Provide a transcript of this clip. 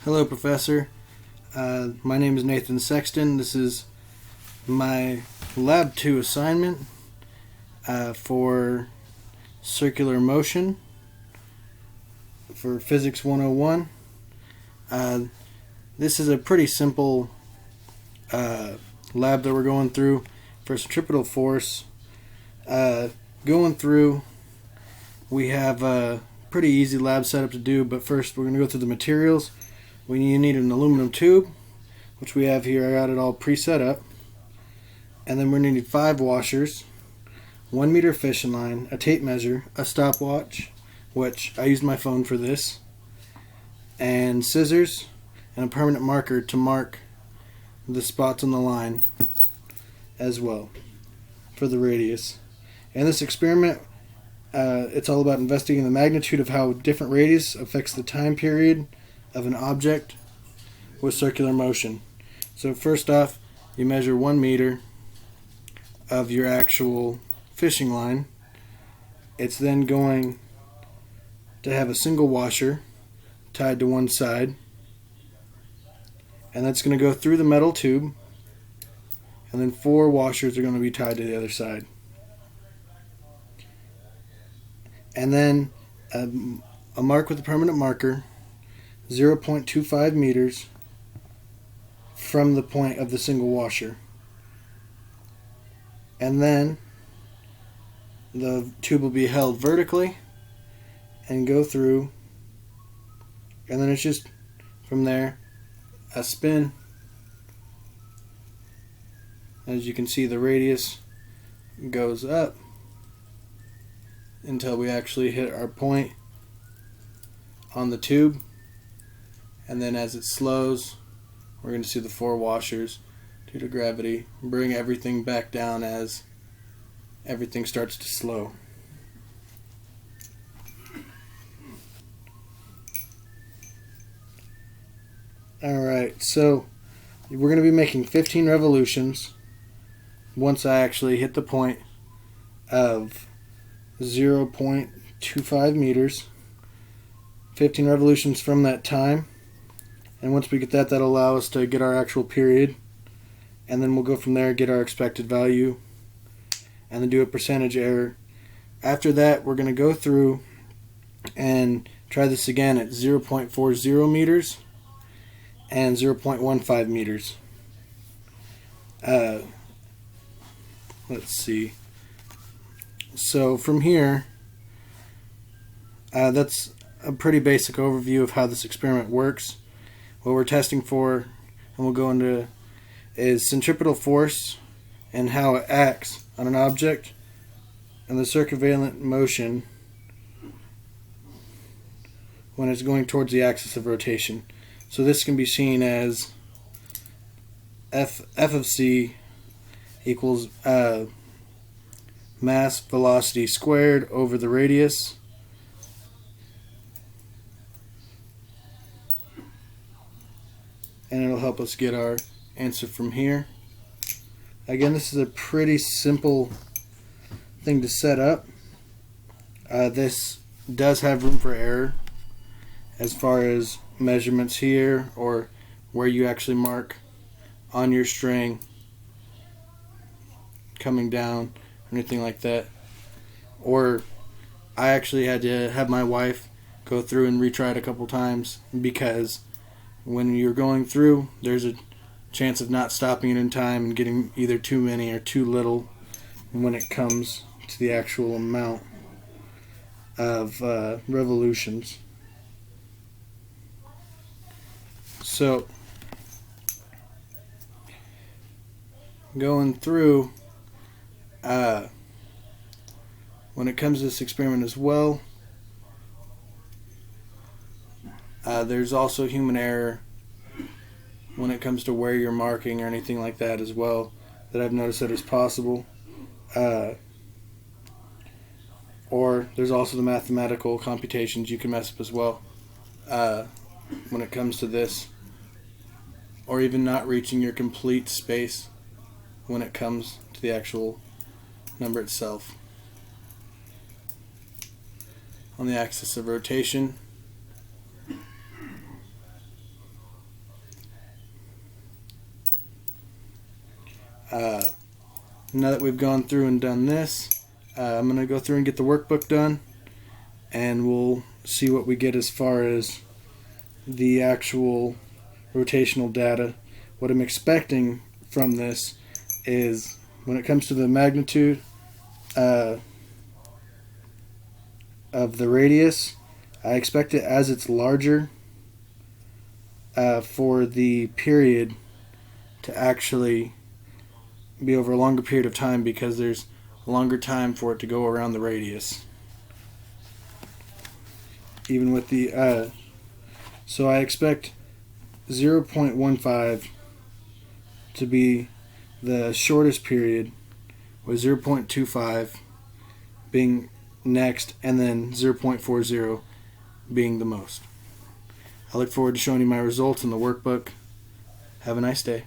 Hello, Professor. My name is Nathan Sexton. This is my Lab 2 assignment for circular motion for Physics 101. This is a pretty simple lab that we're going through for centripetal force. Going through, we have a pretty easy lab setup to do, but first we're going to go through the materials. You need an aluminum tube, which we have here. I got it all pre-set up. And then we're going to need 5 washers, 1 meter fishing line, a tape measure, a stopwatch, which I used my phone for this, and scissors, and a permanent marker to mark the spots on the line as well for the radius. And this experiment, it's all about investigating the magnitude of how different radius affects the time period of an object with circular motion. So first off, you measure 1 meter of your actual fishing line. It's then going to have a single washer tied to one side, and that's going to go through the metal tube, and then 4 washers are going to be tied to the other side. And then a mark with a permanent marker, 0.25 meters from the point of the single washer. And then the tube will be held vertically and go through, and then it's just from there a spin. As you can see, the radius goes up until we actually hit our point on the tube. And then as it slows, we're going to see the 4 washers, due to gravity, bring everything back down as everything starts to slow. Alright, so we're going to be making 15 revolutions once I actually hit the point of 0.25 meters. 15 revolutions from that time. And once we get that, that'll allow us to get our actual period. And then we'll go from there, get our expected value, and then do a percentage error. After that, we're going to go through and try this again at 0.40 meters and 0.15 meters. Let's see. So from here, that's a pretty basic overview of how this experiment works. What we're testing for, and we'll go into, is centripetal force and how it acts on an object, and the circumvallent motion when it's going towards the axis of rotation. So this can be seen as F of C equals mass velocity squared over the radius. And it'll help us get our answer from here. Again, this is a pretty simple thing to set up. This does have room for error as far as measurements here, or where you actually mark on your string coming down, anything like that. Or I actually had to have my wife go through and retry it a couple times, because when you're going through, there's a chance of not stopping it in time and getting either too many or too little when it comes to the actual amount of revolutions. So going through, when it comes to this experiment as well, there's also human error when it comes to where you're marking or anything like that as well, that I've noticed that is possible. Or there's also the mathematical computations you can mess up as well when it comes to this, or even not reaching your complete space when it comes to the actual number itself. On the axis of rotation, Now that we've gone through and done this, I'm going to go through and get the workbook done, and we'll see what we get as far as the actual rotational data. What I'm expecting from this is, when it comes to the magnitude of the radius, I expect it as it's larger for the period to actually be over a longer period of time, because there's a longer time for it to go around the radius. Even with the so I expect 0.15 to be the shortest period, with 0.25 being next, and then 0.40 being the most. I look forward to showing you my results in the workbook. Have a nice day.